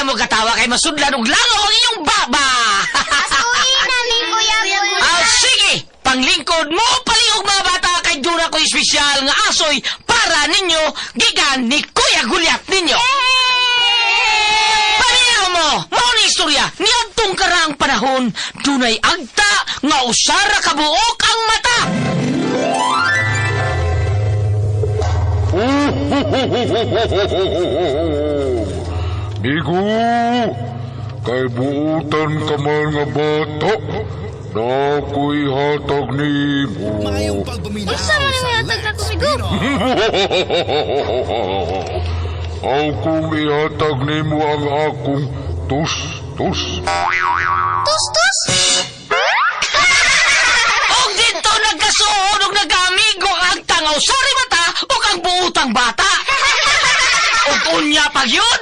mo katawa kay masudlan og langaw ang iyong baba. Asuhin namin, Kuya Gulya. Sige, panglingkod mo palihog mga bata kay duna ko espesyal nga asoy para ninyo gikan ni Kuya Gulyat ninyo. Pareho mo, mao ni istorya, niadtong karang panahon, dunay agta nga usara kabuok ang mata. Migo, kay buutan ka man nga bata, na ako'y hatag ni mo. Mayong pagpaminaw Isa man yung yatag na kumigo. Akong ihatag ni mo ang akong tus-tus. Tus-tus? Og dito nagkasuod og nagamigo ang tangaw sorry mata o ang buutang bata. Og unya pag yun.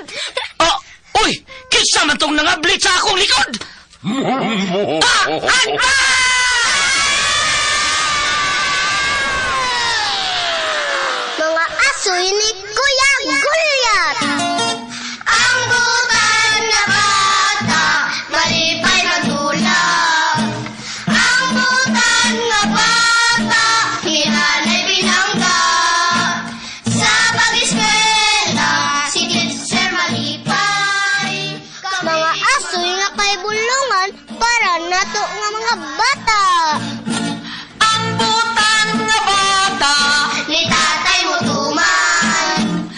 Uy, kinsa man tong nangablit sa akong likod. Mga asoy ni Kuya Gulyat. Ang butan na bata, malipay magdulag. Ang butan na bata, hinanay binangga. Sa pag-eskwela, si teacher malipay. Mga asoy nga kay bulungan para nato nga mga bata. Ang butan nga bata. Ni tatay mo tuman.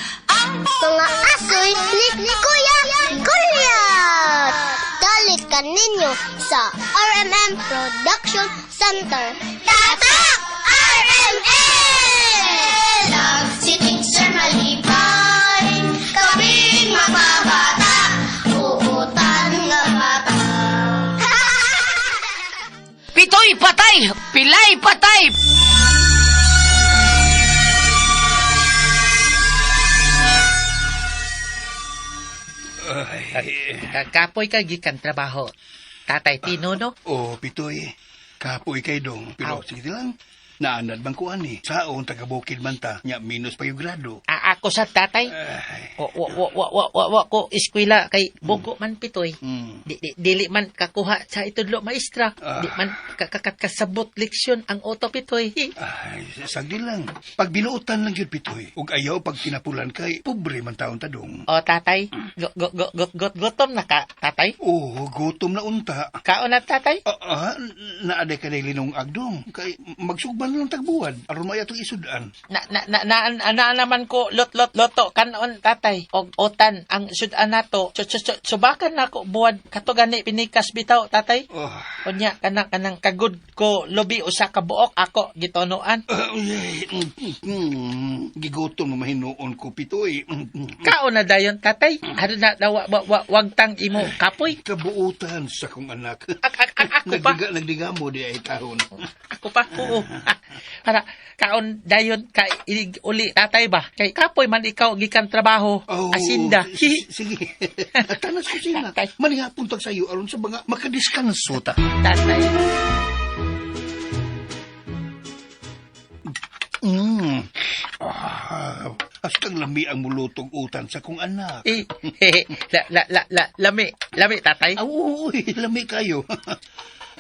Mga asoy ni Kuya Gulyat. Dalikan ninyo sa RMM Production Center. Tatak! RMM! Si Teacher Malipay, kaming mababata, uutan nga bata. Pitoy patay, pilay patay. Kapoy ka gikan trabaho. Tatay Tino, no? Pitoy. Kapoy kay dong. Pero Aw. sige lang. Naanad bang kuan ni? Saon taga-bukid man ta. Nya minus pa yung grado. Ako sa tatay. Ay. Wa ko eskwela kay bugo man pitoy. Mm. Dili man kakuha sa itudlo maestra. Ah. Di man kasabot leksyon ang oto pitoy. Ay, sagdi lang. Pag binuutan lang yun, Pitoy. Ug ayaw pag kinapulan kay, pobre man taon tadong. O tatay, gutom na ka, tatay? Gutom na unta. Kaon na tatay? Naaday ka na linong agdong. Kay magsugban lang tagbuwan. Aron maya itong isudan. Na naman ko loto kanon tatay. Og otan ang sudan nato. Subakan na ko buwan kato gani pinikas bitaw tatay. Unya kanang kagud ko lobi usa ka buok ako gitonoan. Gigutom na mahinuon ko, Pitoy. Kaon na dayon tatay. Ano na wag tang imo kapoy. Kabuutan sa kong anak. Ako pa. Nagdiga mo di ay tahon. Ako pa. Oo. Para kaon dayon ka uli tatay ba. Kay kapoy man ikaw gikan trabaho. Asinda. Sige. Tanas ko sina. Tatay. Manihapon tag sayo aron sa mga makadiskanso ta. Tatay. Astang lami ang mulutog utan sa kong anak. Lami tatay. Uy, lami kayo.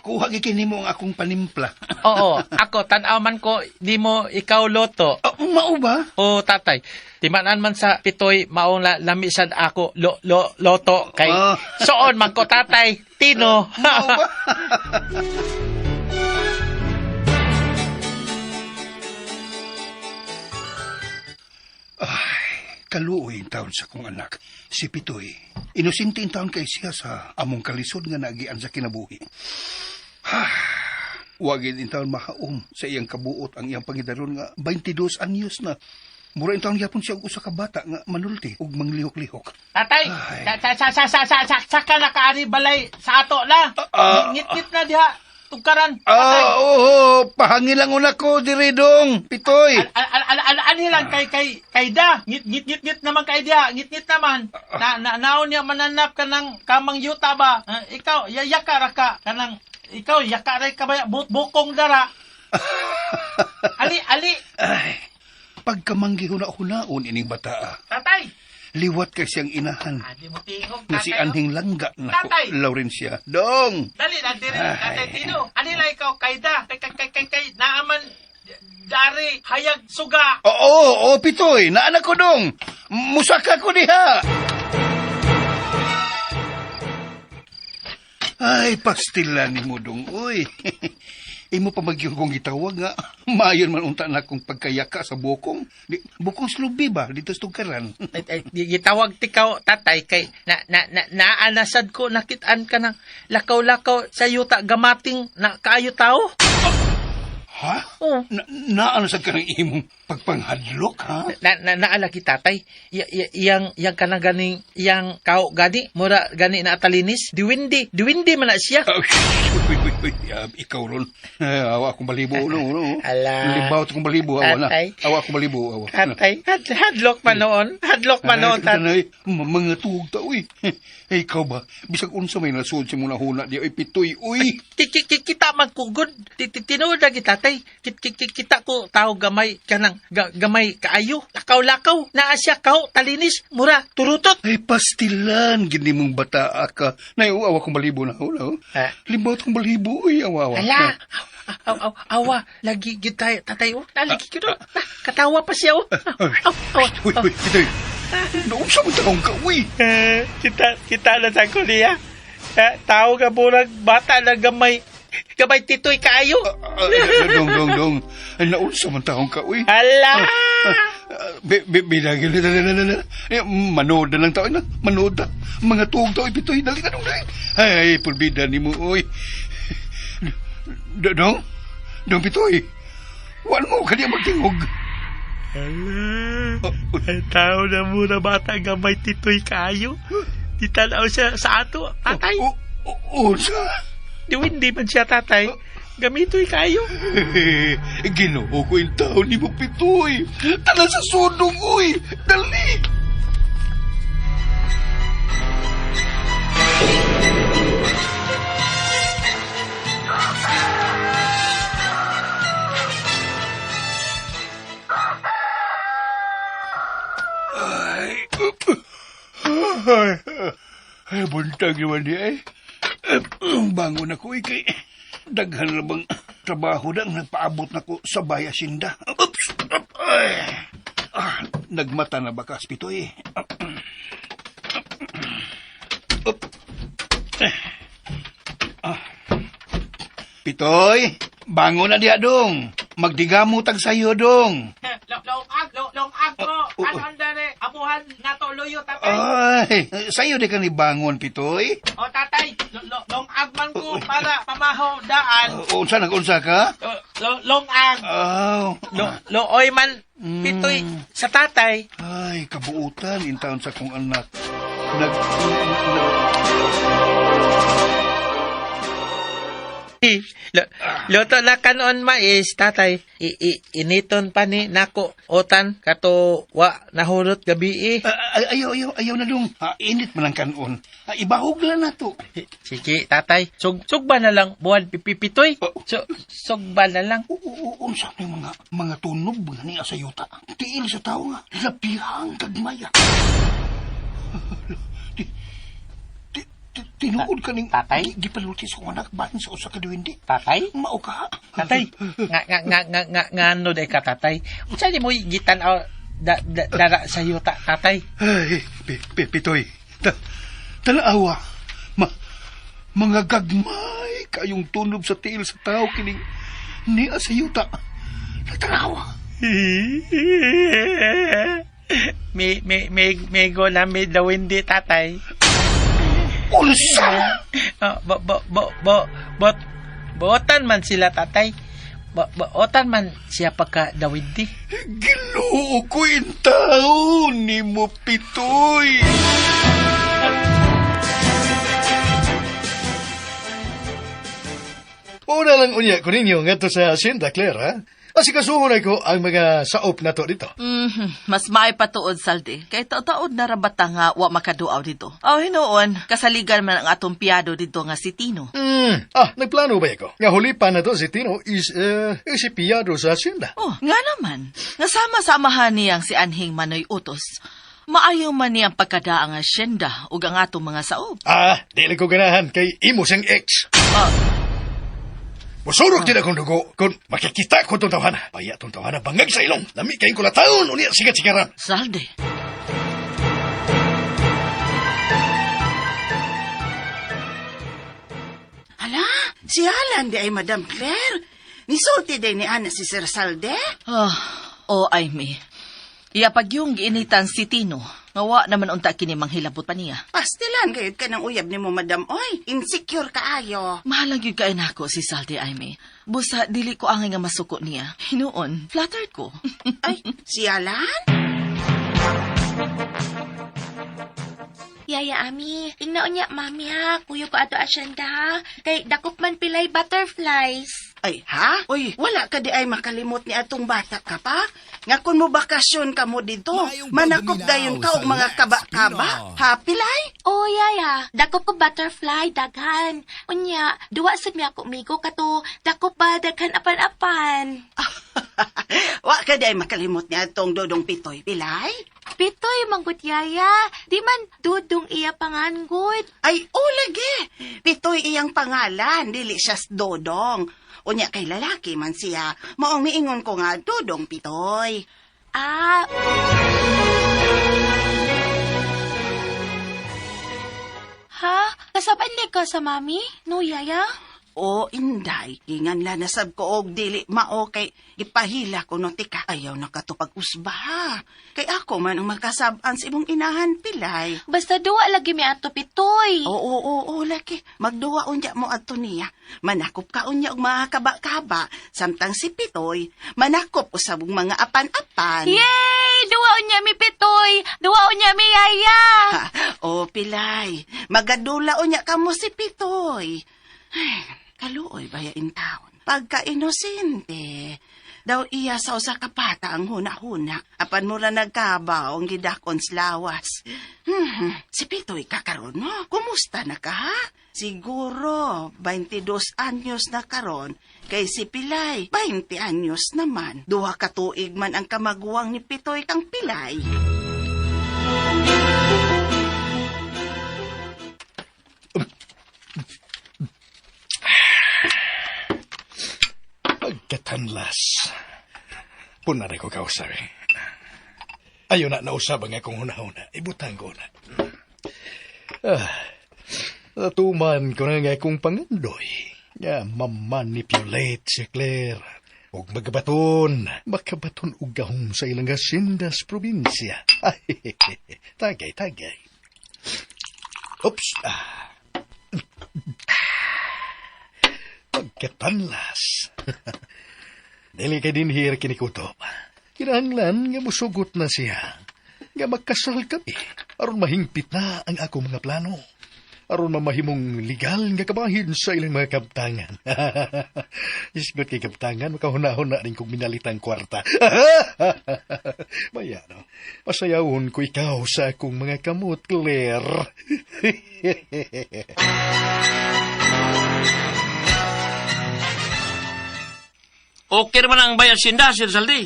Kuha gikini mo ang akong panimpla. Oo, ako tanaw man ko di mo ikaw loto. Mao ba? O tatay, timanan man sa pitoy maong lami sad ako loto kay soon man ko tatay Tino. Mao ba? Kaluoy ang taon sa kong anak, si Pitoy. Inusinti ang taon kay siya sa among kalisod nga nagian sa kinabuhi. Wagin ang taon mahaom sa iyang kabuot ang iyang pangidaron nga 22 anyos na. Mura ang taon yapon siya og usa ka bata nga manulti ug manglihok-lihok. Tatay, saka nakaari balay sa ato na. Ngit-ngit na diha. Tugkaran. Pahangilang una ko diridong, Pitoy. Ani lang kay da. Ngit naman kay dia. Ngit naman. Naon niya mananap ka ng kamang yuta ba? Ikaw yaka ka kanang ikaw yaka ray ka ba bukong dara. Ali. Ay, pagkamanggi huna-hunaon ining bata. Tatay. liwat kay siyang inahan. Di mo tingog, Nga si tatay. Anhing Langga na Tatay! Laurencia. Dong! Dali na diri, Ay. tatay Tino. Anila ikaw kayda. Kay, naaman, dari, hayag, suga. Oo, Pitoy, naanak ko dong. Musaka ko diha. Ay, pastila ni mo dong, uy. Imo pa magyong kong gitawag nga. Mayon man unta na kong pagkayaka sa bukong. Bukong slubi ba? Dito sa tugkaran. Gitawag tikaw, tatay, kay naanasad ko, nakitaan ka ng lakaw-lakaw sa yuta gamating na kaayo tao. Ha? Oo. Naanasad ka ng imong pagpanghadlok, ha? Naalaki tatay, yang kanang ganing, yang kao gani, mura gani na atalinis, diwindi man na siya. Uy, ikaw ron. Awa akong balibo, no? Ala. Libaw akong balibo, awa na. Tatay. Awa akong balibo, awa. Tatay, hadlok man noon, tatay. Mga tuog ta, uy. Ikaw ba? Bisag unsa may nasud si muna huna di, ay pitoy, uy. Kita man kugod, tinuod lagi tatay, kita ko tao gamay, kanang gamay kaayo, lakaw-lakaw, naa siya kao, talinis, mura, turutot. Ay, pastilan, gini mong bata ka. Awa akong balibo na, hula, oh. Ha? Libaw akong balibo, uy, awa. Ala, awa, lagi gitay, tatay, oh, lagi kito, katawa pa siya, oh. Uy, pitoy. Noon sa mga taong ka, uy. Kita na sa kuliya. Tao ka burag bata na gamay titoy kaayo. Dong. Noon sa mga taong ka, uy. Ala! Binagil na. Manood na lang tao na. Manood na. Mga tuog tao, pitoy. Dali. Ay, pulbida ni mo, uy. Dong, pitoy. Wala mo kanya magtingog. Ay, tao na muna bata gamay titoy kaayo. Di tanaw siya sa ato, tatay. Unsa? Hindi man siya, tatay. Gamitoy kaayo. Ginoo ko yung tao ni mo, pitoy. Tala sa sudong, uy. Dali. Ay, buntag naman niya eh. Bangon ako eh kay daghan na bang trabaho na nagpaabot na ko sa bayasinda. Oops! Ay. Nagmata na bakas pito eh. Pitoy, bangon na diya dong. Magdigamo tag sayo dong. Long ko. Ano dere? Amuhan na to luyo, tatay. Ay, sayo di ka ni bangon, Pitoy. O, tatay, long agman ko para pamaho daan. Unsa ka? Long ag. Oh. Looy man, pitoy, sa tatay. Ay, kabuutan, intaon sa kong anak. Loto na kanon mais, tatay. Initon pa ni nako otan kato wa nahurot gabi eh. Ayaw na dong. Init man ang kanon. Ibahog lang na to. Sige, tatay. Sugba na lang buwan pipipitoy. Sugba na lang. Unsa may mga tunog nga ni asayuta. Tiil sa tao nga. Labihang kagmaya. Tinuod ka ning tatay? Gipaluti sa anak bahin sa usa ka duwindi. Tatay? Mao ka. Tatay. Nga ano day ka, tatay? Unsa di mo gitan dara sa yuta, tatay? Ay, Pitoy. Talaawa. Mga gagmay kayong tunog sa tiil sa tao kining ni asayuta. Tanawa. May golamid daw hindi, tatay. Unsa? Bootan man sila, tatay. Bootan man siya pagka dawindi. Ginoo ko in tao ni mo, Pitoy. Una lang unya ko ninyo ngadto sa Santa Clara. Asikasuhon ko ang mga saop na to dito. Mas may patuod, Saldi. Kay taod na rabata nga wa makaduaw dito. Aw, hinoon, kasaligan man ang atong piyado dito nga si Tino. Nagplano ba ako? Nga hulipan na to si Tino is si piyado sa Hacienda. Oh, nga naman. Nga sama-samahan niyang si Anhing Manoy Utos. Maayo man niyang pagkadaang asyenda ug ang atong mga saob. Dili ko ganahan kay imo siyang ex. Musurog din akong dugo kung makikita ko itong tawhana. Paya itong tawhana bangag sa ilong. Lami kayong kulataon ulit sigat-sigaran. Salde. Hala, si Alan di ay Madam Claire. Nisulti din ni Ana si Sir Salde. Amy. Iya pag yung giinitan si Tino, ngawa naman unta kini manghilabot pa niya. Pastilan gayud ka ng uyab ni mo, Madam. Oy, insecure ka ayo. Mahalang yun kain ako si Salde, Amy. Busa, dili ko angay nga masuko niya. Hinuon, flattered ko. Ay, si Alan? Yaya Ami, tingnan niya mami ha, kuyo ko ato asyenda ha, kay dakop man pilay butterflies. Ay, ha? Uy, wala ka di ay makalimot ni atong bata ka pa? Nga kung mo bakasyon ka mo dito, manakop dayon ka og mga kaba-kaba. Happy lay? Oh yaya, dakop ko butterfly, daghan. Unya, duwa sad mi ako migo kato, dakop ba daghan apan-apan. Wa ka di ay makalimot ni atong Dodong Pitoy, pilay? Pitoy manggut yaya, di man dudong iya panganggut. Ay, lagi. Pitoy iyang pangalan, dili siya Dodong. Unya kay lalaki man siya, maong miingon ko nga Dodong Pitoy. Ah, ha? Kasaban ni ka sa mami? No, yaya? O, inday, ingan nasab ko og dili mao kay gipahila ko no tika. Ayaw na katupag usba. Kay ako man ang makasab-an sa imong inahan, pilay. Basta duwa lagi mi ato Pitoy. Oo, laki. Magduwa unya mo adto niya. Manakop ka unya og mga kaba-kaba. Samtang si Pitoy, manakop usab og mga apan-apan. Yay! Duwa unya mi Pitoy! Duwa unya mi yaya! Pilay. Magadula unya kamo si Pitoy. Ay, kaluoy bayain taon. Pagka-inosente. Daw iya sa usa ka bata ang huna-huna. Apan mo lang nagkabaw ang gidakon slawas. Si Pitoy kakaron no? Kumusta na ka ha? Siguro 22 anyos na karon. Kay si Pilay 20 anyos naman. Duha ka tuig man ang kamaguwang ni Pitoy kang Pilay. Pagkatanlas. Punari ko kausap eh. Ayaw na nausap ang akong hunahuna. Ibutang ko na. Natuman ko na nga akong pangandoy. Mamanipulate si Claire. Huwag magabaton. Makabaton ugahong sa ilang asindas probinsya. Tagay. Oops. Pagkatanlas. Dili kay din here kinikutop. Kinahanglan nga musugot na siya. Nga magkasal kami. Aron mahingpit na ang akong mga plano. Aron mamahimong legal nga kabahin sa ilang mga kabtangan. Isgot kay kabtangan, makahuna-huna rin kong minalitang kwarta. Maya, no? Pasayawon ko ikaw sa akong mga kamot, Claire. Okay naman ang bayad sinda, Sir Saldi.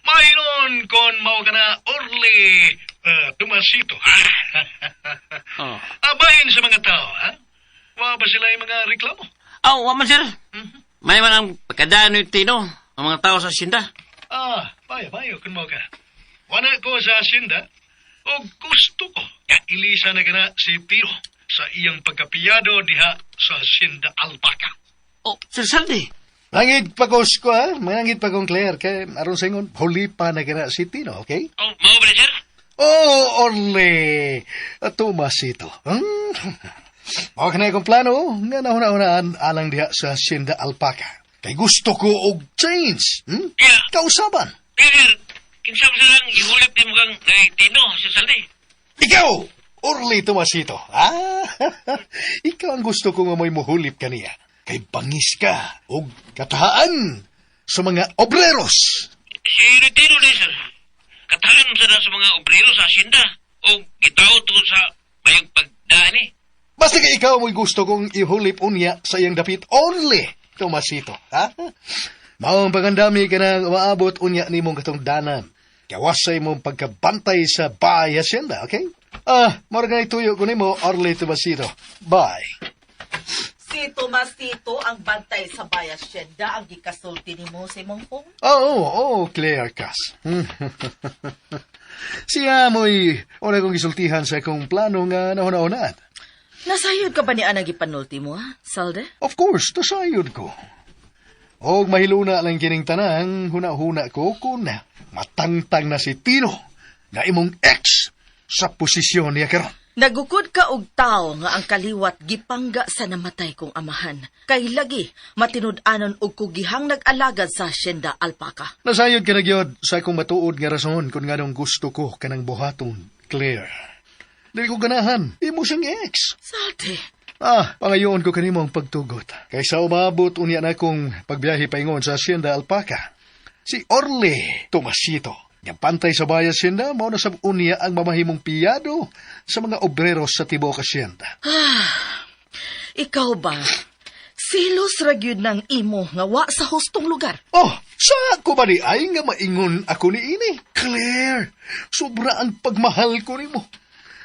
Mayroon kon mao ka na orly tumasito. Abahin sa mga tao, ha? Wa ba sila yung mga reklamo? Waman, Sir. May man ang pagkadaan ni Tino, ang mga tao sa sinda. Bayo, kun mao ka. Wana ko sa asyenda, o gusto ko, ilisa na ka na si Tino sa iyang pagkapiyado diha sa asyenda Alpaca. Sir Saldi. Mangit pa ko, ha? Mangit pa kong Claire, kay aron sa ingon, huli pa na kina si Tino, okay? Mao ba, Sir? Orle! Tumasito. Mao ka na akong plano, nga nahuna-hunaan alang diha sa Hacienda Alpaca. Kay gusto ko og change, Kausaban. Sir, kinsa ba silang ihulip din mo kang Tino, Sir Saldi? Ikaw! Orle Tumasito, Ikaw ang gusto ko nga may muhulip kaniya. Kay bangis ka og katahaan sa mga obreros. Si Tino na, Sir. Katahan sa mga obrero sa asyenda o gitaw tungkol sa bayang pagdaan eh. Basta kay ikaw mo'y gusto kong ihulip unya sa iyang dapit only, Tomasito, ha? Maong pagandami ka nang maabot unya ni mong katong danan. Gawas sa imong pagkabantay sa bahay hacienda, okay? Mara ganay tuyo ko nimo, Orly Tomasito. Bye. Si Tomasito ang bantay sa bayas syenda ang gikasulti ni mo sa imong phone. Clear kas. Siya mo'y una kong gisultihan sa akong plano nga nahuna-hunaan. Nasayod ka ba ni Ana gipanulti mo, ha, Salde? Of course, nasayod ko. Og mahiluna lang kining tanang huna-huna ko kung matangtang na si Tino nga imong ex sa posisyon niya karon. Nagukod ka og tao nga ang kaliwat gipangga sa namatay kong amahan. Kay lagi matinud-anon og kugihang nag-alagad sa Hacienda Alpaca. Nasayod ka na gyud sa akong matuod nga rason kung nganong gusto ko kanang buhaton, Claire. Dili ko ganahan, imo siyang ex. Salde. Pangayoon ko kanimo ang pagtugot. Kaysa umabot unya na akong pagbiyahe paingon sa Hacienda Alpaca. Si Orly Tomasito, yang pantay sa bayan Hacienda, mao na sab unya ang mamahimong piyado sa mga obreros sa Tibok Hacienda. Ikaw ba? Silos ra gyud ng imo nga wa sa hustong lugar. Sa ko ba ni ay nga maingon ako ni ini? Claire, sobra ang pagmahal ko nimo.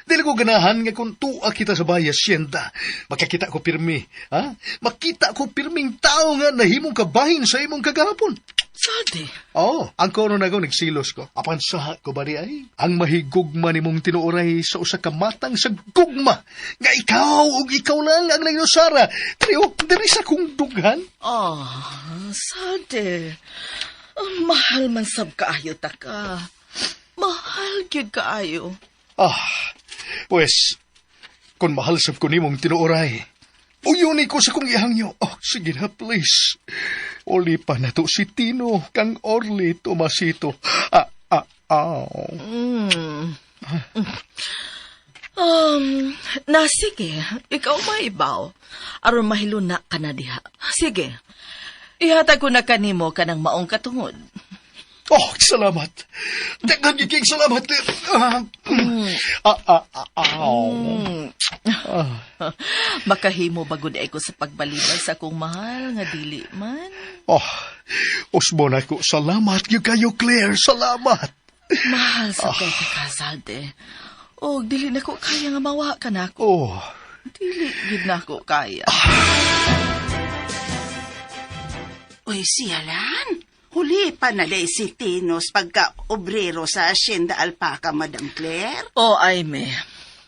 Dili ko ganahan nga kung tuwa kita sa bayan Hacienda. Makakita ko pirmi, ha? Makita ko pirming tao nga nahimong kabahin sa imong kagahapon. Salde. Ang kono na ko nagsilos ko. Apan sa ko ba di ay? Ang mahigugma ni mong tinuoray sa usa ka matang sa gugma. Nga ikaw ug ikaw lang ang nagnosara. Trio, diri sa kong dughan. Salde. Mahal man sab kaayo ta ka. Mahal gyud kaayo. Pues, kung mahal sab ko nimong tinuoray, uyuni ko sa kong ihangyo. Sige na, please. Uli pa na to si Tino, kang Orly Tomasito. Sige, ikaw maibaw. Aron mahiluna ka na diha. Sige, ihatag ko na kanimo ka ng maong katungod. Salamat. Daghang giking salamat. Makahimo bagod ay ko sa pagbalibay sa akong mahal nga dili man. Usbo na ko. Salamat yung kayo, Claire. Salamat. Mahal sa kay ka, Salde. Dili na ko kaya nga mawa ka na ako. Dili gid na ko kaya. Uy, siyalan. Huli pa na day si Tinos pagka-obrero sa Hacienda Alpaca, Madam Claire. Ayme.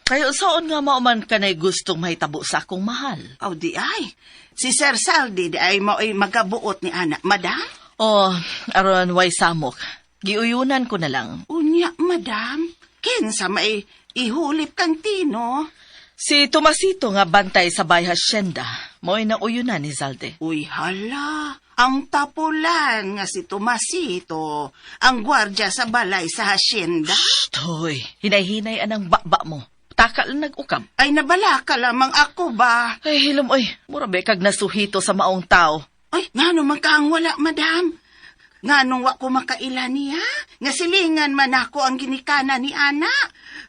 Kayo saon nga mauman ka na'y gustong mahitabo sa akong mahal. Di ay. Si Sir Saldi di ay mao'y magabuot ni anak, Madam. Aron way samok. Giuyunan ko na lang. Unya, Madam. Kinsa may ihulip kang Tino? Si Tomasito nga bantay sa Bay Hacienda. Mo'y nauyunan ni Zalde. Uy, hala. Ang tapulan nga si Tomasito, ang gwardya sa balay sa Hacienda. Hoy, hinay-hinay anang baba mo. Taka lang nag-ukam. Ay, nabala ka lamang ako ba? Ay, hilom, murabe kag nasuhito sa maong tao. Ay, nga naman kang wala, Madam. Nga nung wa ko makailan niya, nga silingan man ako ang ginikana ni Ana.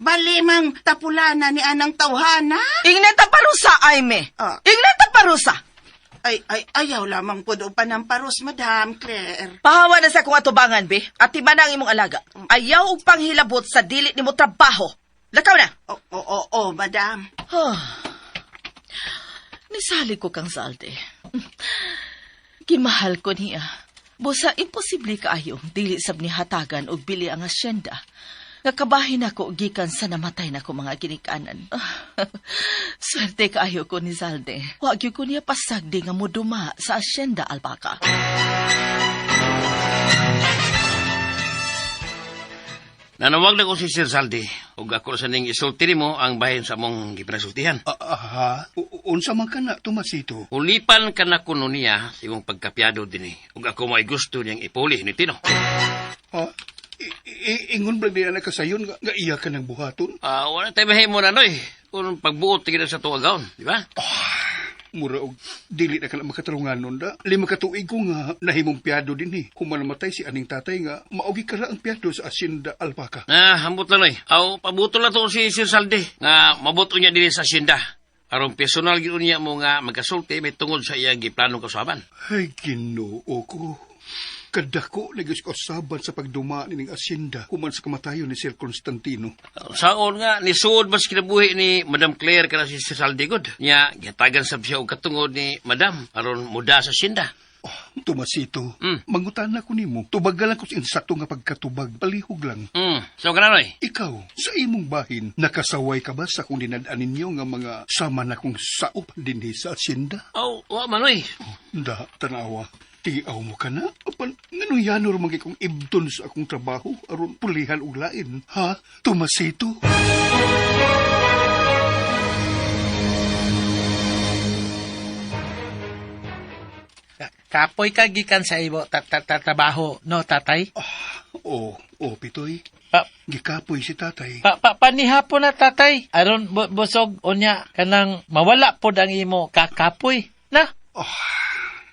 Bali mang tapulana ni Anang tawhana. Ingnan ta parusa, Ayme. Ingnan ta parusa. Ay, ayaw lamang po doon pa ng paros, Madam Claire. Pahawa na sa kong atubangan, be. At iba na ang imong alaga. Ayaw og panghilabot sa dili ni mo trabaho. Lakaw na. Oo, Madam. Nisali ko kang Salde. Gimahal ko niya. Busa, imposible kaayo, dili sab ni hatagan og bili ang hacienda. Nakabahin ako gikan sa namatay na ko mga ginikanan. Swerte kaayo ko ni Zalde. Wag ko niya pasagdi nga muduma sa Hacienda Alpaca. Nanawag na ko si Sir Saldi. Ug ako sa ning isulti mo ang bahin sa mong gipinasultihan. Unsa man ka na, Tomasito? Ulipan ka na kuno niya imong pagkapyado din ug ako may gusto niyang ipuli ni Tino. Ingon ba niya na kasayon nga iya ka ng buhaton? Wala tayo mahimo na noy. Kung pagbuot tigil sa tuwagaon, di ba? Mura og dili na ka na makatarungan nun da. 5 katuig ko nga nahimong piyado din Kung manamatay si aning tatay nga, maogi ka na ang piyado sa Hacienda Alpaca. Hambot na noy. Pabuto na to si Sir Saldi. Nga mabuto niya din sa Hacienda. Aron personal gid niya mo nga magkasulti may tungod sa iyang giplanong kasaban. Ay, Ginoo ko. kadako nagis ko saban sa pagduma ning asyenda human sa kamatayon ni Sir Constantino. Saon nga, nisuod mas kinabuhi ni Madam Claire kana si Saldigod. Nya, gitagan sab siya og katungod ni Madam aron muda sa sinda. Tomasito, mangutan na ko nimo. Tubagal ko sa insakto nga pagkatubag, palihog lang. So kananoy? Ikaw, sa imong bahin, nakasaway ka ba sa kung dinadaan ninyo nga mga sama na kong saop din sa asyenda? Wa manoy. Da, tanawa. Tiaw mo ka na? Apan, ngano yanor magi kong ibton sa akong trabaho aron pulihan og lain. Ha? Tomasito? Kapoy ka gikan sa imo trabaho, no, tatay? Pitoy. Pa, Gikapoy si tatay. Panihapon na, tatay. Aron busog unya kanang mawala pod ang imo kakapoy. Na?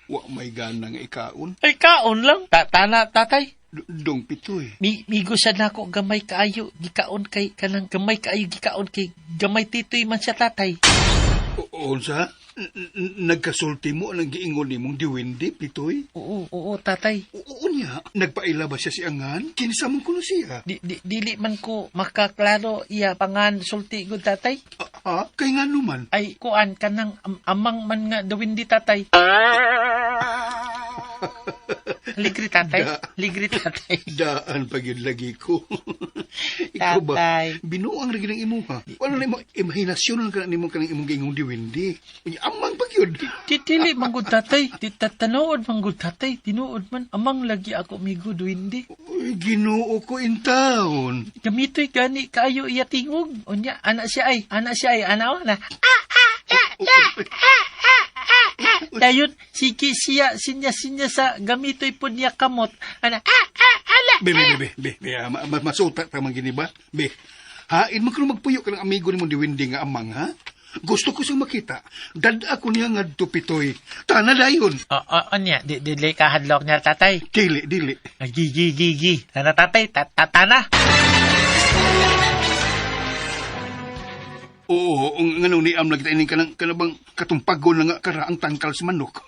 Wa may ganang ikaon. Ay, kaon lang. Tana, tatay. Dong Pitoy. Migo siya na ako gamay kaayo. Gikaon kay kanang gamay kaayo. Gikaon kay gamay titoy man siya, tatay. Unsa? Nagkasulti mo ang giingon nimong diwindi, Pitoy? Oo, tatay. Oo niya. Nagpaila ba siya si Angan? Kinsa man kuno siya? Dili man ko makaklaro iya pangan sulti gud, tatay. Kay nga naman? Ay, kuan kanang amang man nga dawindi, tatay. Ligri, tatay. Ligri, tatay. Daan pag yun lagi ko. Ikaw ba? Tatay. Binuang lagi ng imo, ha? Wala na mo, imahinasyon ka na nimo kanang imong giingong diwindi. Amang pag yun. Titili manggod, tatay. Tanood manggod, tatay. Tinuod man. Amang lagi ako migo duwindi. Ginoo ko in town. Gamitoy gani kayo iya tingog. Unya, anak siya ay. Anak na. Dayon, sige sinya sa gamitoy po niya kamot. Ana, Be, masuta ka man gini ba? Be, hain mo kung magpuyo ka ng amigo ni mo diwindi nga amang, ha? Gusto ko siyang makita. Dada ko niya nga Pitoy. Tana dayon. Anya, dili ka hadlok niya, tatay. Dili. Gigi. Tana, tatay, tatana. Oo, ngano ni am lagi ini kanabang katumpagon nga karaang tangkal sa manok.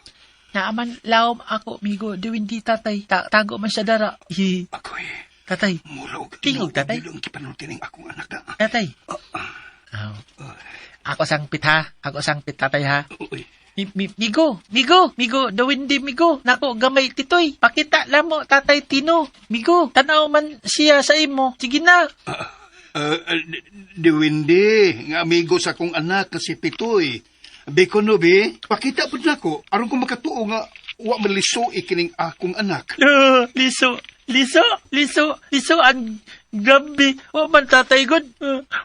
Naaman lawom ako, migo, diwindi, tatay. Tago man siya dara. Ako'y. Tatay. Mulog. Tingog, tatay. Dilong kipanutin ng akong anak na. Tatay. Ako sang pit, tatay, ha? Uy. Migo, dawindi, migo. Nako, gamay, titoy. Pakita lang mo, tatay Tino. Migo, tanaw man siya sa imo. Sige na. Diwindi, nga amigo sa akong anak na si Pitoy. Beko no, be, pakita po na ko, aron kong makatuo nga, wa maliso ikining akong anak. Liso, ang gabi. Wa man tatay good.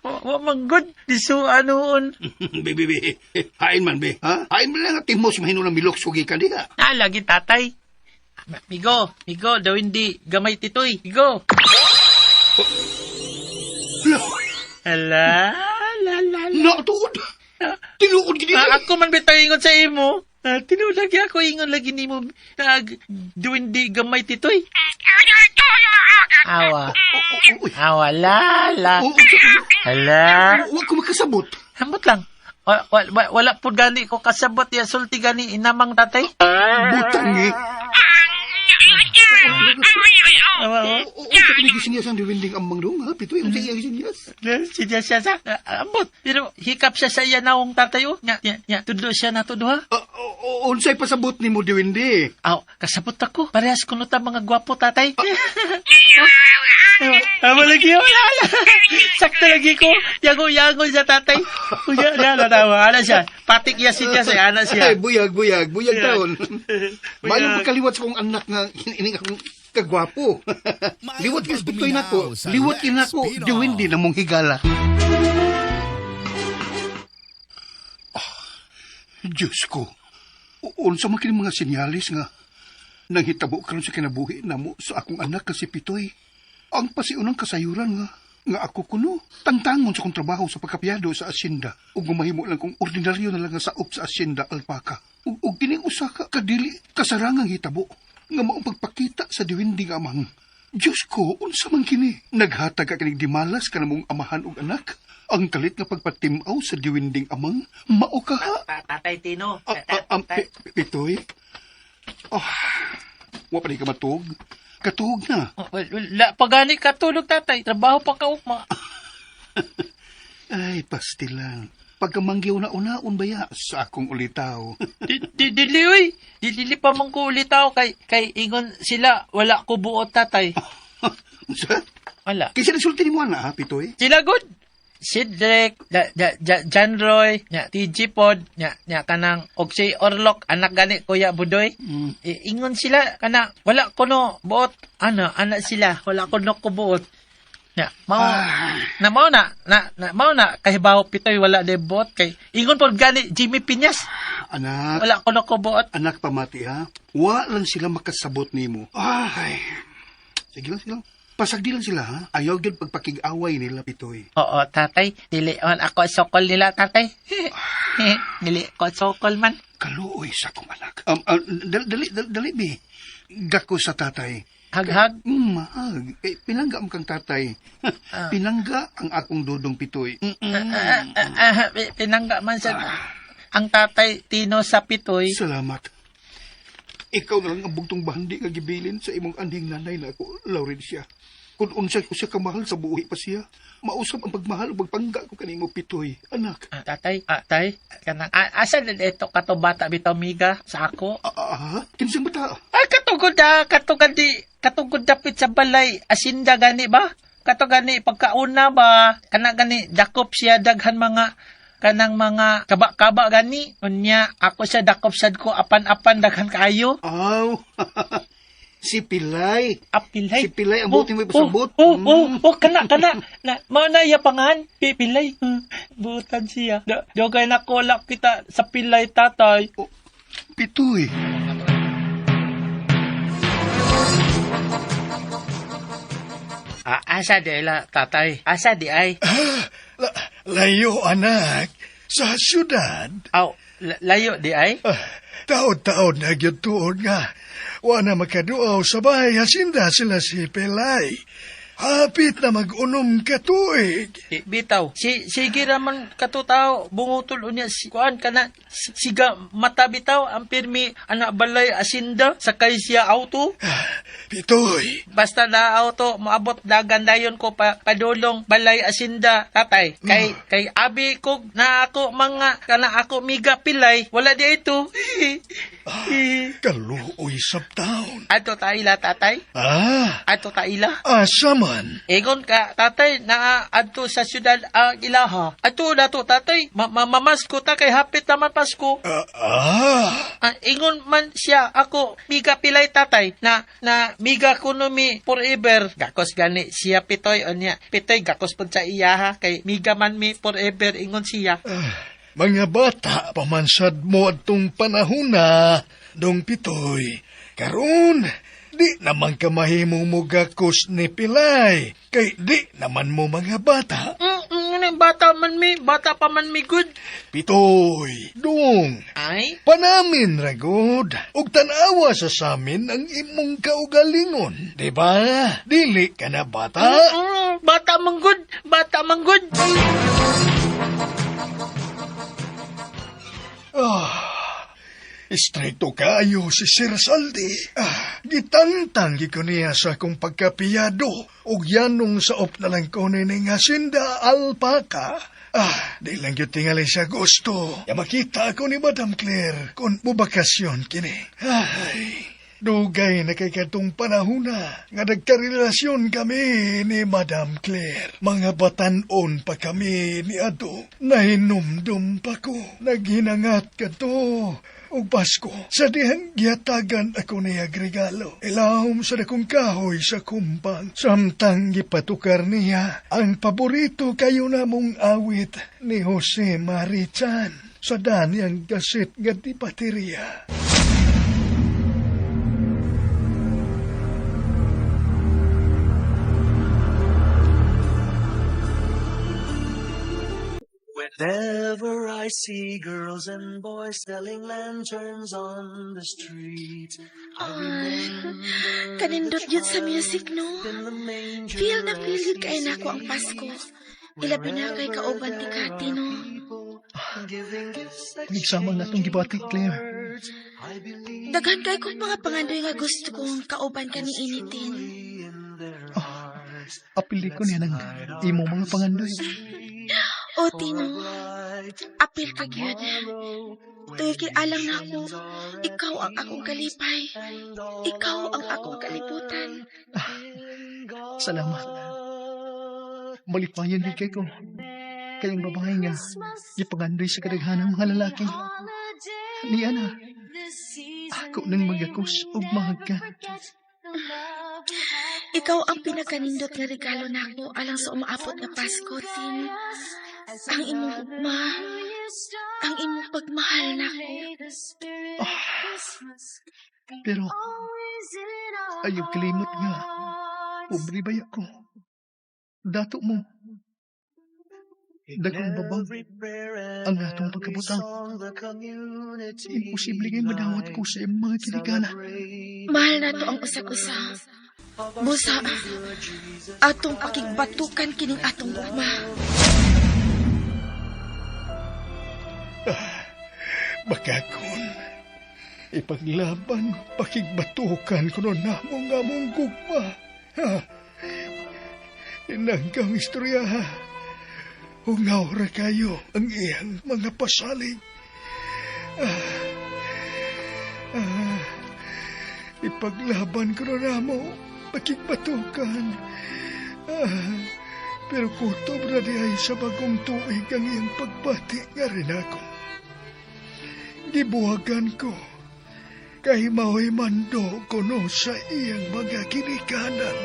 Wa man good. Liso, anoon. Be, hain man, be. Ha? Hain man lang at timos mahino ng milok sugi ka diha. Lagi tatay. Migo, dawindi, gamay titoy. Migo. La. Natuod. Tinuod gini. Ako man bitaw ingon sa imo. Tinuod lagi ako ingon lagi nimo. Duwindi gamay titoy. Awa, la. Hala. Huwag ko makasabot. Hambot lang. Wala po gani ko kasabot ya sulti gani inamang tatay. Butang eh. Sa pinigisinyas ang diwinding amang doon, ha? Pitoy, ang siya gisinyas. Siya sa ambot. Pero hikap siya sa iya naong tatay, oh. Nya, tudlo siya na tudlo, ha? Unsay pasabot ni mo, diwindi? Kasabot ako. Parehas kuno ta mga gwapo, tatay. Lagi, wala. Sakto lagi ko. Yago sa tatay. Kuya, natawa. Ana siya. Patik ya siya sa ana siya. Ay, buyag taon. Maayong pagkaliwat sa kong anak nga ining akong kagwapo. Liwat ka sa Pitoy na ko. Liwat ina ko. Diwindi na mong higala. Diyos ko. Unsa man kini mga sinyalis nga nanghitabo karon sa kinabuhi namo sa akong anak kasi Pitoy. Ang pasiunang kasayuran nga ako kuno. Tantangon sa kong trabaho sa pagkapyado sa asyenda. Ug gumahimo lang kong ordinaryo na lang nga saop sa asyenda alpaka. Ug kining usa ka kadili kasarangang hitabo nga maong pagpakita sa diwinding amang. Diyos ko, unsa man kini? Naghatag ka kining dimalas ka namong amahan ug anak. Ang kalit nga pagpatimaw sa diwinding amang, mao ka ha? Tatay Tino. Pitoy? Wa pa di ka matug. Katug na. Wala pa gani katulog, tatay. Trabaho pa ka, ugma. Ay, pastilan. Pagkamanggiw na unaon baya sa akong ulitaw. Dili, uy. Dili pa man ko ulitaw kay ingon sila. Wala ko buot, tatay. Sa? Wala. Kasi nasulti ni mo na, Pitoy. Sila good. Sidrek, John Roy, TG Pod, kanang og si Orlok, anak gani Kuya Budoy. Ingon sila, kana, wala ko no, buot, anak sila, wala ko no kubuot. Mao na, kahibaw Pitoy, wala de buot, kay, ingon po gani Jimmy Piñas. Anak. Wala ko no kubuot. Anak pamati, ha? Wa lang sila makasabot nimo. Ay. Sige lang. Pasagdi lang sila, ha? Ayaw din pagpakig-away nila, Pitoy. Oo, tatay. Dili man ako sokol nila, tatay. Dili ko sokol man. Kaluoy sa akong anak. Dali, bi. Gako sa tatay. Haghag? Mahag. Pinangga ang kang tatay. Pinangga ang akong dudong, Pitoy. Pinangga man sa... Ang tatay, Tino sa Pitoy. Salamat. Ikaw na lang ang bugtong bahandi nga gibilin sa imong anding nanay na ako, Laurencia. Kung unsay ko siya kamahal sa buhi pa siya, mausap ang pagmahal o pagpangga ko kanimo, Pitoy, anak. Tay, kanang, asa din ito katubata bitaw miga sa ako? Kinsang bata? Katugod dapit sa balay, asinda gani ba? Gani, pagkauna ba, gani, dakop siya daghan mga, kanang mga kaba-kaba gani. Unya, ako sa dakop sad ko, apan-apan daghan kaayo. Aw, si Pilay. Pilay? Si Pilay, ang buti mo ipasabot. Kana. Mao na yapangan, Pilay. Butan siya. Dogay na kolak kita sa Pilay, tatay. Pitoy. Asa di la, tatay? Asa di ay? Layo, anak. Sa syudad. Layo di ay? Taon-taon na gyud nga. Wana makaduaw sa bahay, hasinda sila si Pelay. Hapit na mag-unom ka tuig. Bitaw, sige raman katutaw, bungutol unya si kuan kana siga mata bitaw ang pirmi anak balay asinda sakay siya auto. Pitoy. Basta na auto maabot dagan dayon ko padulong balay asinda, tatay. Kay abi ko na ako mga kana ako miga Pilay, wala di ito. Kaluoy sabtaon. Ato taila, tatay? Ato taila? Asa man? Egon ka, tatay, na adto sa syudad Ilaha. Ato na to, tatay. Mamasko ta kay hapit naman Pasko. Ingon man siya, ako, miga Pilay, tatay, na miga kuno mi forever. Gakos gani siya Pitoy, onya. Pitoy, gakos po sa iyaha, kay miga man mi forever, ingon siya. Mga bata, pamansad mo atong panahon na, dong Pitoy. Karon, di naman ka mahimong mo gakos ni Pilay. Kay di naman mo mga bata. Bata pa man mi good. Pitoy, dong. Ay? Panamin, ragod. Ug tanawa sa samin ang imong kaugalingon. Diba? Dili ka na bata? Bata man good. Istrito kaayo si Sir Saldi. Gitantang ko niya sa akong pagkapiyado. Ug yanong saop na lang ko ni nga sinda alpaka. Di lang yun tingali sa gusto. Ya makita ako ni Madam Claire kung mubakasyon kini. Dugay na kay katong panahuna nga nagkarelasyon kami ni Madam Claire. Mga batanon pa kami ni Ado. Nahinumdum pa ko. Naghinangat ka to. O Pasko, sa dihang giyatagan ako niya regalo. Ilahom sa dakong kahoy sa kumpang. Samtang gipatukar niya ang paborito kayo namong awit ni Jose Marichan sa daniyang gasit nga di baterya. Whenever I see girls and boys selling lanterns on the street, I remember Kanindot yun sa music, no? Feel na feel yun kay nako ang Pasko. Ilabi na kay kauban ti Kati, no? Nagsamang na itong gibati, Claire. Daghan kay kong mga pangandoy nga gusto kong kauban ka ni Initin. Apili ko niya ng imong mga pangandoy. O, Tino, apil ka gyud. Tuyok alang na ako, ikaw ang akong kalipay. Ikaw ang akong kalibutan. Salamat. Malipayan din kay ko. Kayang babae nga, ipangandoy sa kadaghanang mga lalaki. Niya na, ako nang magakos o mahagka. Ikaw ang pinakanindot nga regalo nako alang sa umaapot na Pasko, Tin. Ang imong ugma, ang imong pagmahal nako. Pero, ayaw kalimot nga. Pobre baya ko. Dato mo. Dakong babang ang atong pagkabutang. Imposible ngayon madawat ko sa iyong mga kinikana. Mahal na to ang usa-usa. Busa, atong pakigbatukan kining atong ugma. Bakakon, ipaglaban, pakigbatukan ko nun na mong gugma. Inanggang istorya, hungaw ra kayo ang iyang mga pasalig. Ipaglaban ko na mo, pakigbatukan. Pero kutob na di ay sa bagong tuig ang iyang pagbati nga rin ako. Gibuhagan ko, kay mao'y mando ko no sa iyang mga kinikanan.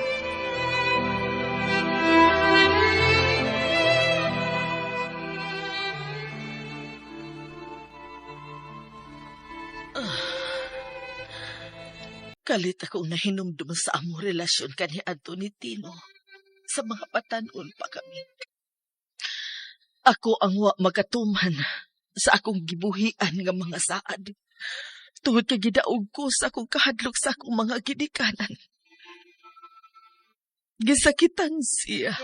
Kalit akong nahinumdum sa among relasyon kani adto ni Tino. Sa mga patanon pa kami. Ako ang wa magatuman sa akong gibuhian nga mga saad. Tungod kay gidaog ko sa akong kahadlok sa akong mga ginikanan. Gisakitan siya.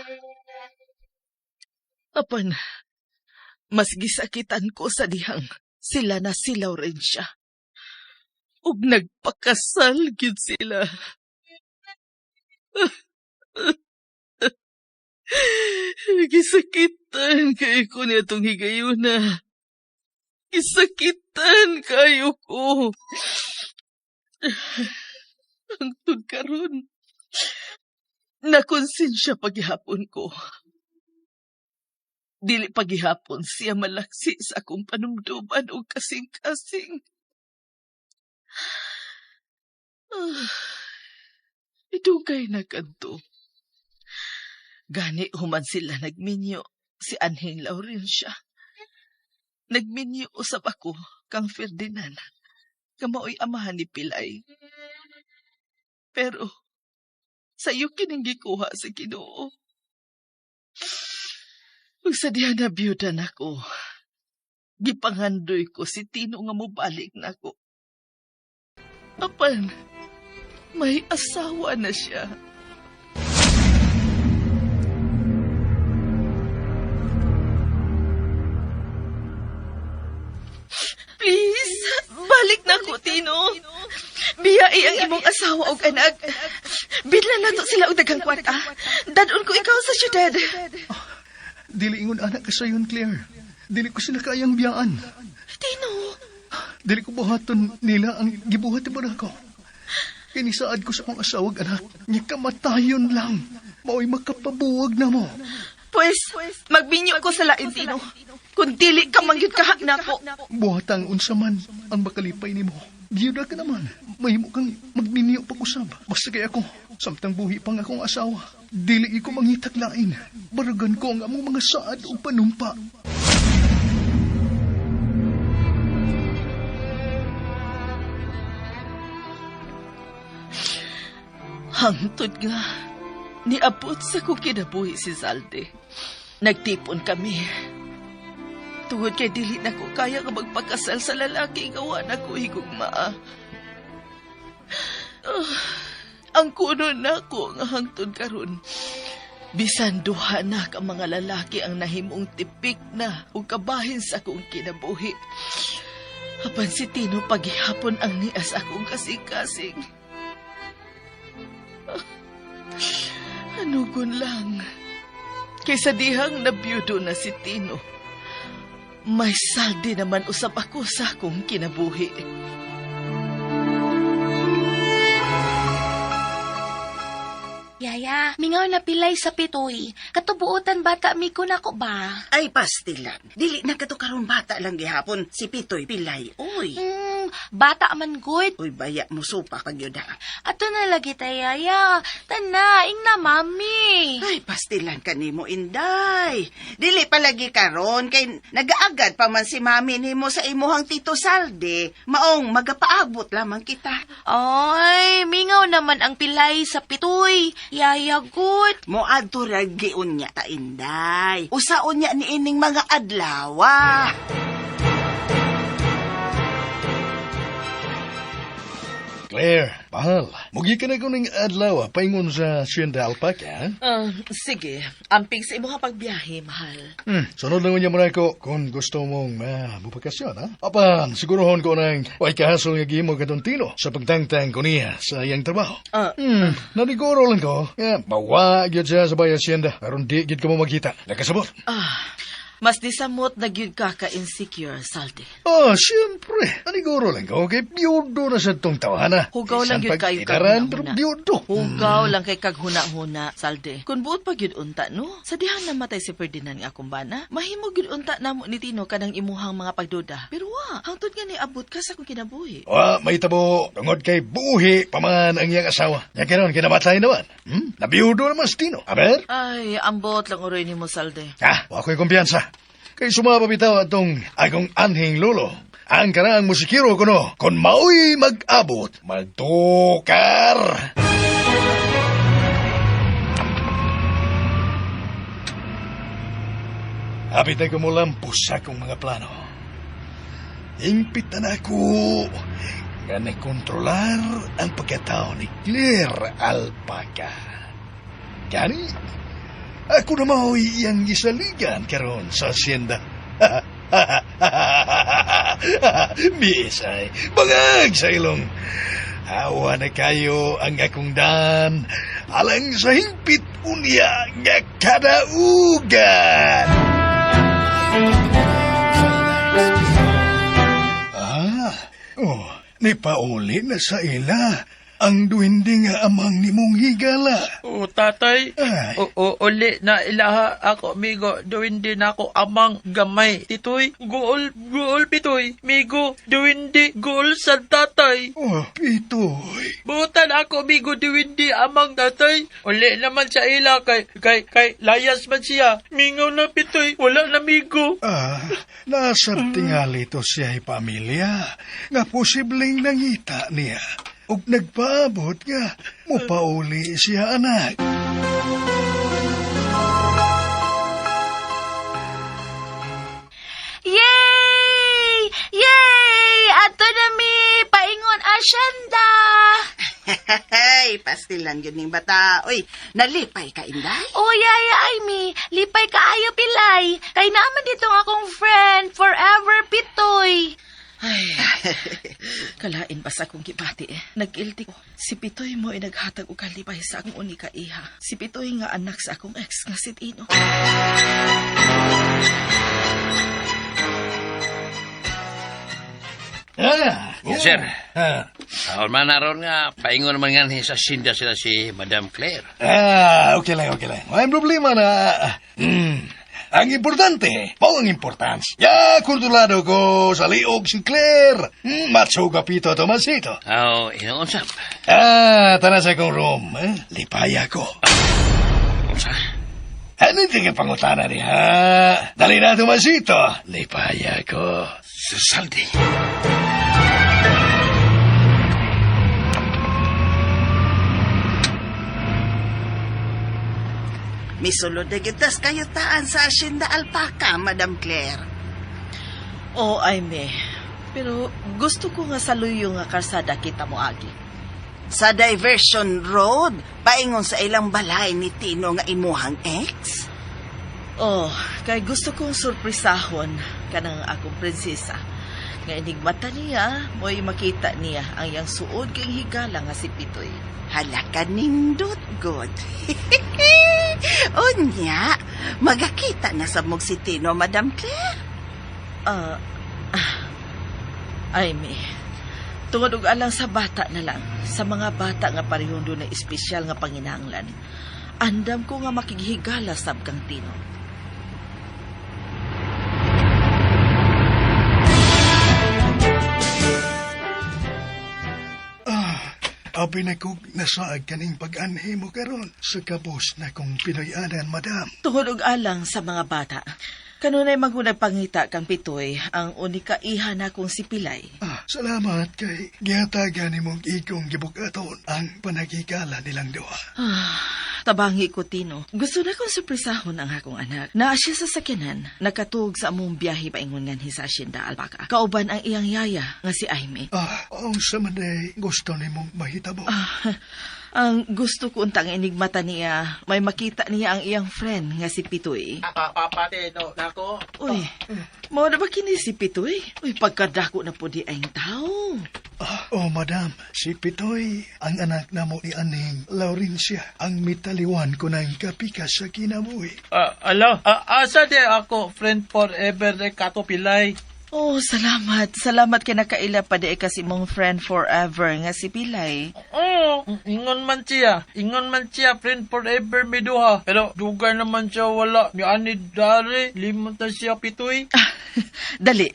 Apan, mas gisakitan ko sa dihang sila na silaw rin siya. Ug nagpakasal gyud sila. Gisakitan kayo ko niya itong higayuna. Gisakitan kayo ko. Ang tugkaroon. Nakonsensya paghihapon ko. Dili paghihapon siya malaksi sa akong panumduman o kasing-kasing. Idugay na kanto. Gani human sila nagminyo si Anhing Laurencia. Nagminyo usab ako kang Ferdinand. Kamaoy amahan ni Pilay. Pero sayo kining gikuha sa Ginoo. Ug sa diha na byuda nako. Gipanghandoy ko si Tino nga mobalik nako. Apan, may asawa na siya. Please, balik na ko, Tino. Biyai ang imong asawa og anak. Bidlan na to sila og daghang kwarta. Dadon ko ikaw sa syudad. Dili ingon anak ka sayon, Claire. Dili ko sila kayang biyaan. Tino. Dili ko buhaton nila ang gibuhat mo na ako. Kinisaad ko sa akong asawag anak. Nga kamatayon lang. Mao'y makapabuwag na mo. Pues, magbinyo ko sa lain, Tino. Kung dili ka mangyud kahak na ko. Buhatang unsa man ang makalipay ni mo. Biyuda ka naman. Mahimo kang magninyo pag-usab. Basta kay ako, samtang buhi pang akong asawa. Dili ko mangitaglain. Baragan ko ang among mga saad o panumpa. Hangtod nga, niabot sa kong kinabuhi si Zalde. Nagtipon kami. Tungod kay dili na ko kaya nga magpakasal sa lalaki nga wala ko higugma. Ang kuno na ko nga hangtod karon. Bisan duha na ka mga lalaki ang nahimong tipik na ug kabahin sa akong kinabuhi. Apan si Tino paghihapon ang nias akong kasing-kasing. Anugon lang. Kaysa dihang nabiyudo na si Tino, may saldi naman usab ako sa akong kinabuhi. Yaya, mingaw na pilay sa pitoy. Katubuotan bata mi ko na ko ba? Ay, pastilan. Dili na kato karon bata lang gihapon. Si Pitoy pilay. Uy. Bata man good. Uy, baya mo supa kag yun ha. Ato na lagi ta, Yaya. Tana, ing na mami. Ay, pastilan ka nimo, Inday. Dili palagi karon kay nagaagad pa man si mami nimo sa imuhang Tito Salde. Maong magapaabot lamang kita. Ay, mingaw naman ang pilay sa pitoy. Yaya good. Moadto ra giun niya ta, Inday. Usaon niya ni ining mga adlawa. Claire, mahal. Mugi ka na kuning adlaw, paingon sa Hacienda Alpaca, ha? Sige, amping sa imong pagbiyahe, mahal. Sunod lang niya muna ko kung gusto mong bupakasyon, ha? Apan, sigurohon ko nang way kahasol nga gimo katong Tino sa pagtangtang ko niya sa iyang trabaho. Naniguro lang ko, bawa gyud siya sa Bay Hacienda, karon di gyud ka mo magkita. Nakasabot. Mas disamot na gyud ka ka-insecure, Salde. Siyempre. Naniguro lang ko, kay biyudo na sa itong tawana. Hugaw lang gyud kayo kaghuna-huna. Pero kaghuna-huna. biyudo. Hugaw lang kay kaghuna-huna, Salde. Kung buot pa gyud unta, no? Sa dihang namatay si Ferdinand nga akong bana, mahimo gyud unta namo ni Tino kanang imuhang mga pagduda. Pero hangtod nga ni abot ka sa akong kinabuhi. May tabo, tungod kay buhi paman ang iyang asawa. Yan karon kinamatay naman. Nabiyudo naman si Tino. Aber? Ay, ambot lang uroy ni mo, Salde. Ako'y kumpiyansa. Kay sumapabitaw atong akong anhing lolo. Ang karaang musikiro kuno, kung mao'y mag-abot, magtukar. Hapit ay kumulampos sa akong mga plano. Ingpitan ako nga nakontrolar ang pagkatao ni Claire Alpaca. Gani? Ako na mao'y iyang isaligan karon sa hacienda. Bisay, bangag sa ilong. Hawa na kayo ang akong daan, alang sa hingpit unya nga kadaugan. Nipauli na sa ila ang duwende nga amang nimong higala. Tatay. Uli na ilaha ako, migo. Duwindi na ako amang gamay. Titoy, guol, pitoy. Migo, duwindi, guol sa tatay. Pitoy. Butan ako, migo, duwindi amang tatay. Uli naman sa ila, kay layas man siya. Mingaw na pitoy, wala na migo. Nasa tingali to siya pamilya. Nga posibleng nangita niya. Ug nagpaabot nga, mupauli siya anak. Yay! Yay! Ato na mi! Paingon asyenda! Hey, pastilan yun ng bata. Uy, nalipay ka, Inday? O Yaya Amy, lipay ka ayo pilay. Kay naman dito akong friend, forever pitoy. Ay, kalain ba sa akong gibati eh. Nag-ilti ko. Si Pitoy mo ay naghatag o kalipay sa akong unika iha. Si Pitoy nga anak sa akong ex nga si Tino. Yes, sir. Sahol man naroon nga, paingon naman nga sa Hacienda sila si Madam Claire. Okay lang. May problema na... Ang importante, ang importance. Kontrolado ko sa liog si Claire. Matso kapito Tomasito. Inuunsap. Tara sa akong room. Lipaya ko. Unsa? Ano yung pangutana niya? Dali na Tomasito. Lipaya ko. Sa Saldi. Misulod na gitas kayo taan sa Hacienda Alpaca, Madam Claire. Ay me. Pero gusto ko nga saluyo nga karsada kita mo agi. Sa diversion road, paingon sa ilang balay ni Tino nga imuhang ex? Oh, kay gusto kong surprisahon kanang akong prinsesa. Nga enigmata niya, mo'y makita niya ang yang suod kang higala nga si Pitoy. Hala ka nindot, God. Unya, magakita na sa mong si Tino, Madam Claire. Aimee, tungod og alang sa bata na lang, sa mga bata nga parehong doon na espesyal nga panginahanglan, andam ko nga makighigala sab kang Tino. Abi na kong nasaag kaning pag-anhi mo karon sa kabos na kong pinayanan, madam. Tungod og alang sa mga bata, kanunay magunag pangita kang Pitoy ang unika iha na kong si Pilay. Salamat kay gihatagan ni mong ikong gibukaton ang panagikala nilang duha. Tabangi ko, Tino. Gusto na kong surprisahon ang akong anak. Naa siya sa sakyanan, nakatug sa among biyahe paingon ngan sa Hacienda Albaca. Kauban ang iyang yaya nga si Aimee. Ang samanay gusto ni mong mahitabo. Ang gusto ko untang enigmata niya, may makita niya ang iyang friend nga si Pitoy. Papate, no, nako. Uy, mao na ba kini si Pitoy? Uy, pagkadako na po di ang tao. Madam, si Pitoy, ang anak na mo ni Aning Laurencia, ang mitaliwan ko ng kapikas sa kinabuhi. Asa di ako, friend forever de Kato Pilay. Oh, salamat. Salamat kay nakaila pa di kasi mong friend forever nga si Pilay. Ingon man siya, friend forever mi duha. Pero dugay naman siya wala. Ni anid dari, limutan siya Pitoy. Dali.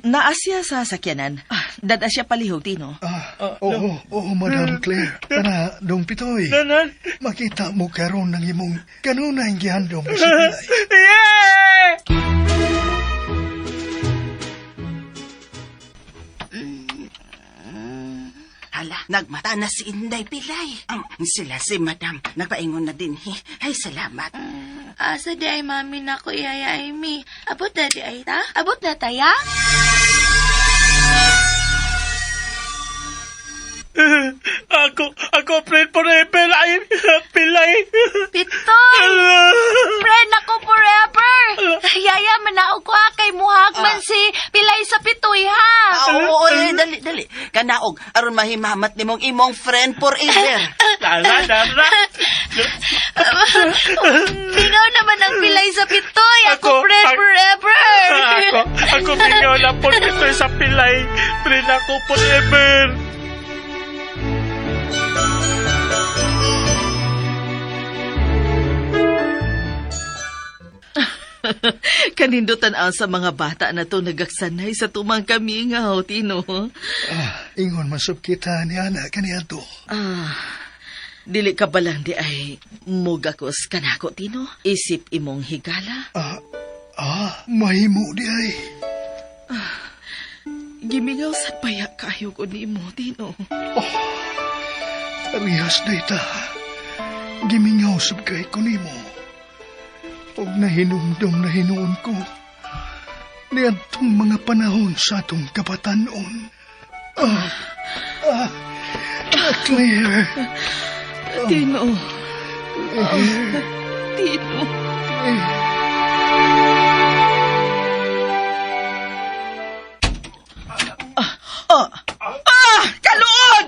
Naasya sa sakyanan. Dada siya palihog, Tino. Madam Claire. Tara, dong Pitoy. Nanan? Makita mo karon ng imong kanunay gihandom si Pilay. Yeah! Hala, nagmata na si Inday Pilay. Sila si Madam, nagpaingon na din. Ay, salamat. Asa di ay mami na ko iyaya Amy. Abot na di ay ta? Abot na taya? Ako friend forever ay Pilay. Pitoy! Friend ako forever! Yaya, manaog ko kay muhagman si Pilay sa Pitoy, ha? Oo, dali. Kanaog, aron mahimamat ni mong imong friend forever. Dara. Mingaw naman ang Pilay sa Pitoy. Ako friend forever! Ako mingaw na po Pitoy sa Pilay. Friend ako forever. Kanindutan ang sa mga bata na to nagaksanay sa tumang kami nga, Tino. Ingon masub kita ni anak kaniya to. Dili ka ba lang di ay mugakos kanako, Tino? Isip imong higala? Mahimo di ay. Gimingaw sa paya kayo ko ni mo, Tino. Rihas na ita. Gimingaw sab kay ko ni mo. Og nahinumdum na hinuon ko niadtong mga panahon sa atong kabatanon. Claire. Tino. Tino. Kaluon!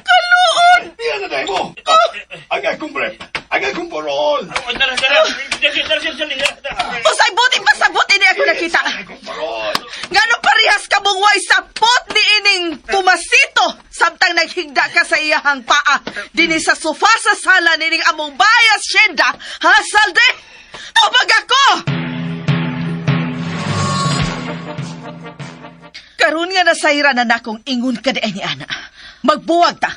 Kaluon! Diyan na tayo mo! Agay kong brep! Agay kong porol! Usay buti pasabot ini ako nakita. Ngano parehas ka mong way sapot ni ining pumasito samtang naghigda ka sa iyahang paa dinhi sa sofa sa sala nining among bayas Hacienda, ha, Salde? Tubag ako! Karon nga nasayra na nakong ingon ka ni Ana. Magbuwag ta.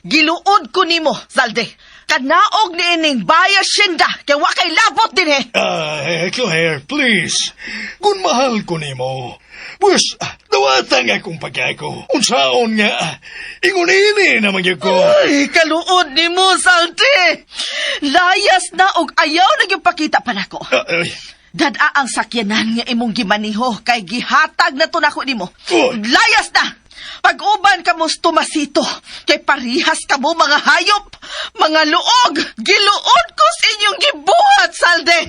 Giluod ko nimo, Salde. Kanaog ni ining bayas Hacienda kay wa kay labot din Claire, please. Kung mahal ko nimo, pues, dawatan nga kong pagkako. Unsaon nga, ingunini naman yung ko. Ay, kaluod nimo, Salde. Layas na og ayaw nagipakita pa nako. Dada ang sakyanan nga imong gimaniho kay gihatag na to nako nimo. Layas na! Pag-uban ka mo tumasito, kay parihas ka mo mga hayop, mga luog, giluod ko sa inyong gibuhat, Salde!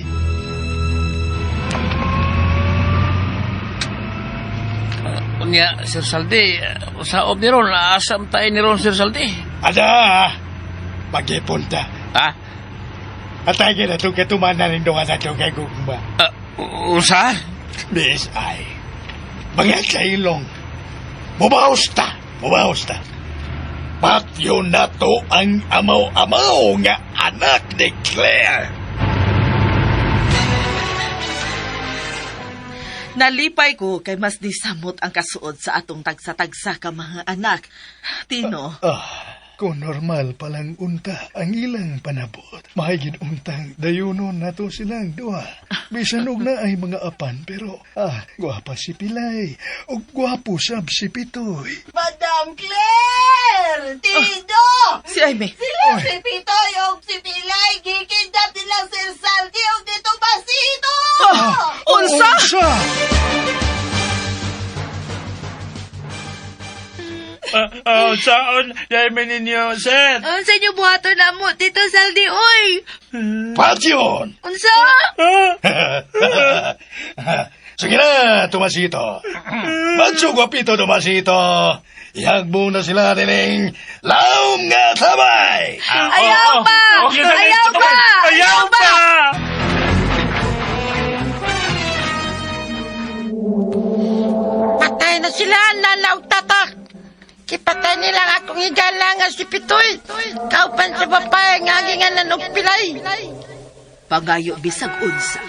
Unya, Sir Saldi, saob ni Ron, asam tayo ni Ron, Sir Saldi. Ada, magkipunta. Ha? Atay na itong katumanan nindong na itong kay Gugma. Usa? Bis ay, mga kailong, mubaos ta. Patyo na to ang amaw-amaw nga anak ni Claire. Nalipay ko kay mas disamot ang kasuod sa atong tagsa-tagsa ka mga anak. Tino, Kung normal palang unta ang ilang panabot, mahigit untang dayunon nato silang duha. Bisan og na ay mga apan, pero gwapa si Pilay, o gwapo sab si Pitoy. Madam Claire! Tino! si Aime. Sila si Pitoy o si Pilay, gikindap nilang si Saldi o dito basito! Unsa? Saan? Yaman ninyo, sir. Unsa inyo buhaton na mo, Tito Saldi, oy! Patyon! Unsa? Sige na, Tomasito. Macho gwapito, Tomasito. Ihagbo na sila nining laom nga sabay. Ayaw pa! Okay, sige. Ayaw pa! Ayaw pa! Patay na sila, nanaw tatak. Kipatay nila akong higala nga si Pitoy. Kaupan sa babae nga gingan nanog pilay. Pangayo bisag unsa,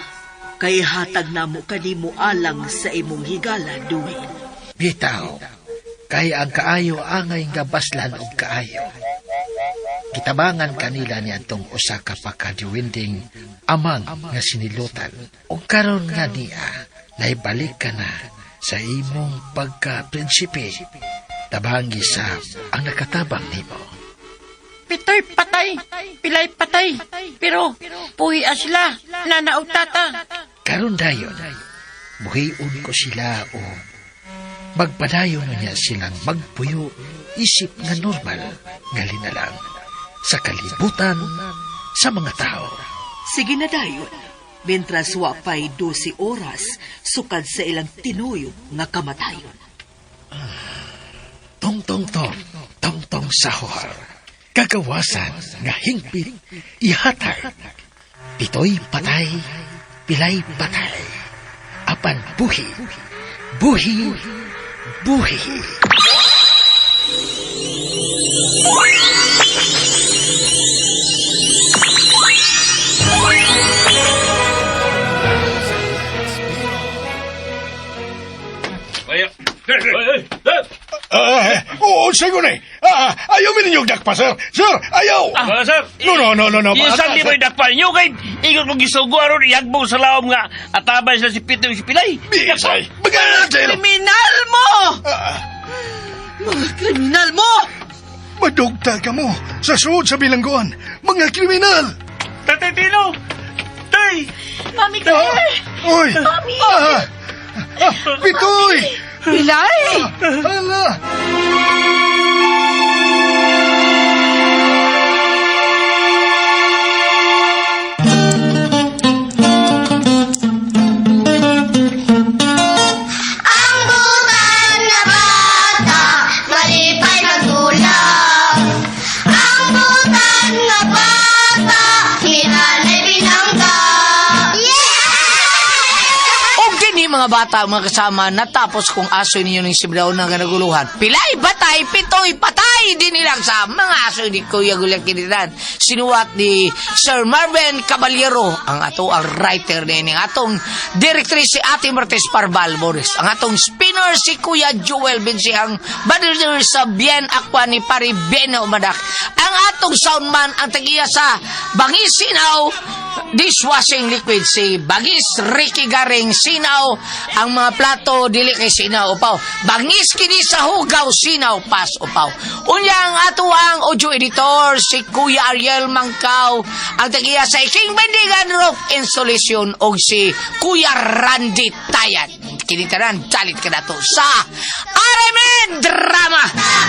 kay hatag na mo kanimo alang sa imong higala, Duwin. Bitaw, kay ang kaayo angay nga baslan og kaayo. Kitabangan kanila niya tong usa ka pakadiwinding amang nga sinilutan. O karon nga niya, naibalik ka na sa imong pagka-prinsipe. Tabangi sa ang nakatabang nimo. Pitoy patay, pilay patay. Pero puhian sila, nanaw tata. Karon dayon, buhiun ko sila o magpadayon niya silang magpuyo isip nga normal nga linalang sa kalibutan sa mga tao. Sige na dayon, mientras wapay 12 oras, sukad sa ilang tinuyo nga kamatayon. Tong sahor. Kagawasan nga hingpit ihatag. Pitoy patay, pilay patay. Apan buhi. Sayo na ayaw mo ninyong dakpa, sir. Sir, ayaw. Sir. No. Yung Saldi mo'y dakpan nyo, kay ingon kong gisugo aron ihagbong sa laom nga atabay sila si Pitoy si Pilay. Bisay, magalang sa'yo. Kriminal mo! Mga kriminal mo! Madugta ka mo sa suod sa bilangguan. Mga kriminal. Tatay Tino! Tay! Mami Claire! Oy! Mami! Pitoy! Pilay! Hala! Mga bata, mga kasama, natapos kong aso ninyo ng sibraw ng kanaguluhan. Pilay, batay, Pitoy, patay! Di nilang sa mga aso ni Kuya Gulyang Kiniran. Sinuwat ni Sir Marvin Caballero, ang writer din, ang atong directrice si Ate Martes Parbal Boris, ang atong spinner si Kuya Joel Bensi, ang manager sa Bien Aqua ni Pari Beno Umadak, ang atong soundman, ang tagiya sa Bangis Sinaw, dishwashing liquid si Bagis Ricky Garing Sinaw, ang mga plato dili kay Sinaw upaw, Bangis kini sa Hugaw Sinaw pas upaw. Unya ang ato ang audio editor si Kuya Ariel Mangkaw, ang tagiya sa King Bendigan Rock Installation og si Kuya Randy Tayad. Kinitaran dalit ka na to sa RMN K-Drama!